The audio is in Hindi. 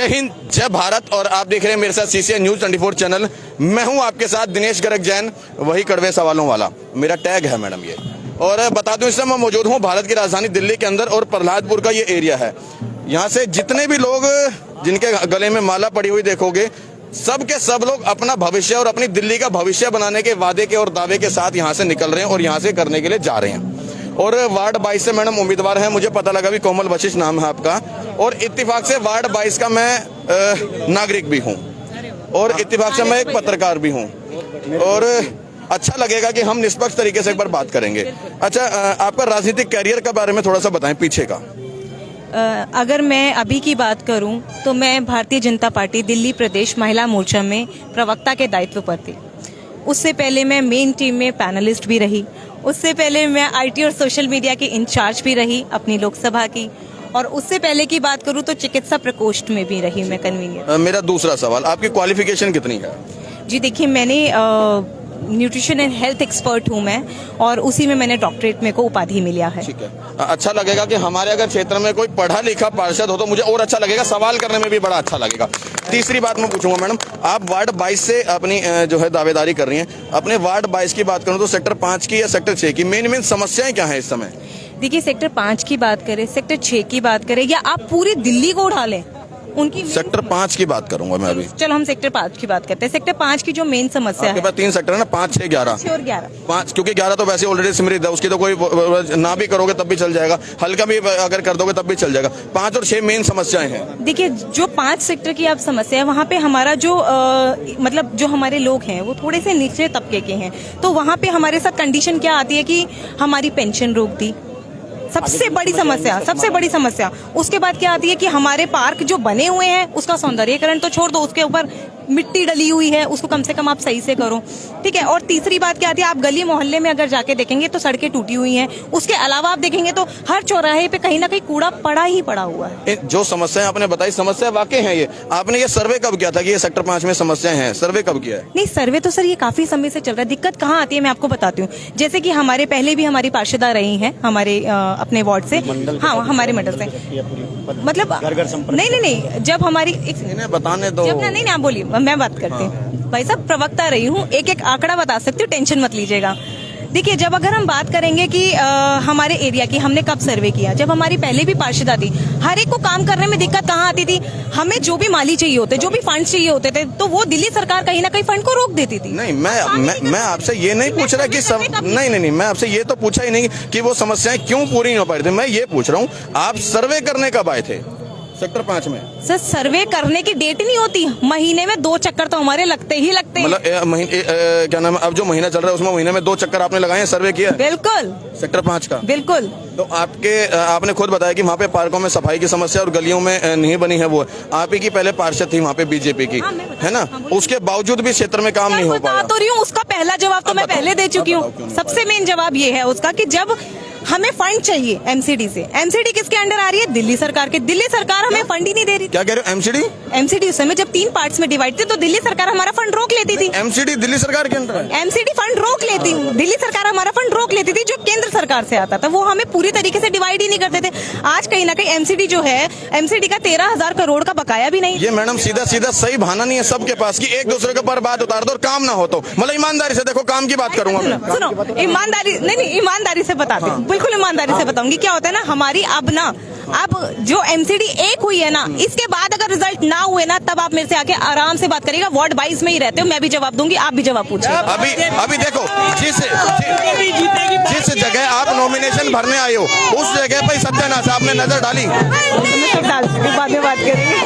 जय हिंद, जय भारत। और आप देख रहे हैं मेरे साथ CCI न्यूज 24 चैनल। मैं हूं आपके साथ दिनेश गर्ग जैन, वही कड़वे सवालों वाला मेरा टैग है मैडम ये। और बता दूं, इस समय मैं मौजूद हूं भारत की राजधानी दिल्ली के अंदर और प्रहलादपुर का ये एरिया है। यहाँ से जितने भी लोग जिनके गले में माला पड़ी हुई देखोगे, सब के सब लोग अपना भविष्य और अपनी दिल्ली का भविष्य बनाने के वादे के और दावे के साथ यहाँ से निकल रहे हैं और यहाँ से करने के लिए जा रहे हैं। और वार्ड 22 से मैडम उम्मीदवार है, मुझे पता लगा भी कोमल वशिष्ठ नाम है आपका, और इत्तेफाक से वार्ड 22 का मैं नागरिक भी हूँ और इत्तेफाक से मैं एक पत्रकार भी हूँ। और अच्छा लगेगा कि हम निष्पक्ष तरीके से एक बार बात करेंगे। अच्छा, आपका राजनीतिक कैरियर के बारे में थोड़ा सा बताएं पीछे का। अगर मैं अभी की बात करूं तो मैं भारतीय जनता पार्टी दिल्ली प्रदेश महिला मोर्चा में प्रवक्ता के दायित्व पर थी। उससे पहले मैं मेन टीम में पैनलिस्ट भी रही। उससे पहले मैं IT और सोशल मीडिया की इंचार्ज भी रही अपनी लोकसभा की। और उससे पहले की बात करूं तो चिकित्सा प्रकोष्ठ में भी रही मैं कन्वीनर। मेरा दूसरा सवाल, आपकी क्वालिफिकेशन कितनी है? जी देखिए, मैंने न्यूट्रिशन एंड हेल्थ एक्सपर्ट हूँ मैं, और उसी में मैंने डॉक्टरेट मेरे को उपाधि मिला है। ठीक है, अच्छा लगेगा कि हमारे अगर क्षेत्र में कोई पढ़ा लिखा पार्षद हो तो मुझे और अच्छा लगेगा, सवाल करने में भी बड़ा अच्छा लगेगा। तीसरी बात मैं पूछूंगा मैडम, आप वार्ड 22 से अपनी जो है दावेदारी कर रही हैं। अपने वार्ड 22 की बात करूं तो सेक्टर 5 की या सेक्टर 6 की मेन समस्याएं क्या है इस समय? देखिए, सेक्टर 5 की बात करें, सेक्टर 6 की बात करें, या आप पूरी दिल्ली को उठा लें, उनकी सेक्टर 5 की बात करूंगा मैं अभी। चलो हम सेक्टर 5 की बात करते हैं। सेक्टर 5 की जो मेन समस्या है, आपके पास 3 सेक्टर है ना, 5, 6, 11। 6 और 11। 5 क्योंकि 11 तो वैसे ऑलरेडी समृद्ध है, उसकी तो कोई ना भी करोगे तब भी चल जाएगा, हल्का भी अगर कर दोगे तब भी चल जाएगा। 5 और 6 मेन समस्याएं हैं। देखिए, जो 5 सेक्टर की आप समस्या है, वहाँ पे हमारा जो मतलब जो हमारे लोग हैं वो थोड़े से निचले तबके के हैं, तो वहाँ पे हमारे साथ कंडीशन क्या आती है कि हमारी पेंशन रोक दी, सबसे बड़ी समस्या। उसके बाद क्या आती है कि हमारे पार्क जो बने हुए हैं उसका सौंदर्यीकरण तो छोड़ दो, उसके ऊपर मिट्टी डली हुई है, उसको कम से कम आप सही से करो, ठीक है। और तीसरी बात क्या आती है, आप गली मोहल्ले में अगर जाके देखेंगे तो सड़कें टूटी हुई हैं। उसके अलावा आप देखेंगे तो हर चौराहे पे कहीं ना कहीं कूड़ा पड़ा ही पड़ा हुआ है। जो समस्याएं आपने बताई, समस्या वाकई है ये। आपने ये सर्वे कब किया था कि ये सेक्टर 5 में समस्याएं हैं? सर्वे कब किया है? नहीं, सर्वे तो सर ये काफी समय से चल रहा है। दिक्कत कहाँ आती है मैं आपको बताती हूँ। जैसे कि हमारे पहले भी हमारी पार्षदा रही हैं हमारे अपने वार्ड से, हाँ हमारे मंडल से, मतलब नहीं, जब हमारी बताने दो, नहीं आप बोलिए, मैं बात करती हूँ। भाई साहब, प्रवक्ता रही हूँ, एक आंकड़ा बता सकती हूँ, टेंशन मत लीजिएगा। देखिए, जब अगर हम बात करेंगे कि हमारे एरिया की हमने कब सर्वे किया, जब हमारी पहले भी पार्षदा थी, हर एक को काम करने में दिक्कत कहाँ आती थी, हमें जो भी माली चाहिए होते, जो भी फंड चाहिए होते थे, तो वो दिल्ली सरकार कहीं ना कहीं फंड को रोक देती थी। नहीं, मैं आपसे ये नहीं पूछ रहा कि सब नहीं, मैं आपसे ये तो पूछा ही नहीं कि वो समस्याएं क्यों पूरी नहीं हो पा रही थी। मैं ये पूछ रहा हूँ, आप सर्वे करने कब आए थे सेक्टर 5 में? सर, सर्वे करने की डेट नहीं होती, महीने में 2 चक्कर तो हमारे लगते ही लगते हैं। मतलब क्या नाम है, अब जो महीना चल रहा है उसमें महीने में 2 चक्कर आपने लगाए हैं, सर्वे किया? बिल्कुल, सेक्टर 5 का बिल्कुल। तो आपने खुद बताया कि वहाँ पे पार्कों में सफाई की समस्या और गलियों में नहीं बनी है। वो आप ही की पहले पार्षद थी वहाँ पे बीजेपी की, है ना, उसके बावजूद भी क्षेत्र में काम नहीं हो पाया। तो रही हूँ, उसका पहला जवाब तो मैं पहले दे चुकी हूँ। सबसे मेन जवाब ये है उसका कि जब हमें फंड चाहिए MCD से, MCD किसके अंडर आ रही है? दिल्ली सरकार के। दिल्ली सरकार हमें फंड ही नहीं दे रही। क्या कह रहे हो? MCD उस समय जब 3 पार्ट्स में डिवाइड थे तो दिल्ली सरकार हमारा फंड रोक लेती थी। MCD दिल्ली सरकार के अंदर है? MCD फंड रोक लेती, दिल्ली सरकार हमारा फंड रोक लेती थी, जो केंद्र सरकार से आता था, वो हमें पूरी तरीके से डिवाइड ही नहीं करते थे। आज कहीं ना कहीं MCD जो है, MCD का 13,000 करोड़ का बकाया भी नहीं। ये मैडम सीधा सही बहाना नहीं है सबके पास कि एक दूसरे के ऊपर बात उतार दो और काम ना हो। तो मतलब ईमानदारी से देखो, काम की बात करूंगा। सुनो, ईमानदारी नहीं, ईमानदारी से बताते हैं, बिल्कुल ईमानदारी से बताऊंगी। क्या होता है ना, हमारी अब जो MCD 1 हुई है ना, इसके बाद अगर रिजल्ट ना हुए ना, तब आप मेरे से आके आराम से बात करिएगा। वार्ड 22 में ही रहते हो, मैं भी जवाब दूंगी, आप भी जवाब पूछिए। अभी देखो, जिस जगह आप नॉमिनेशन भरने आए हो उस जगह पर सत्यानाश आपने नजर डाली। बाद में बात करेंगे।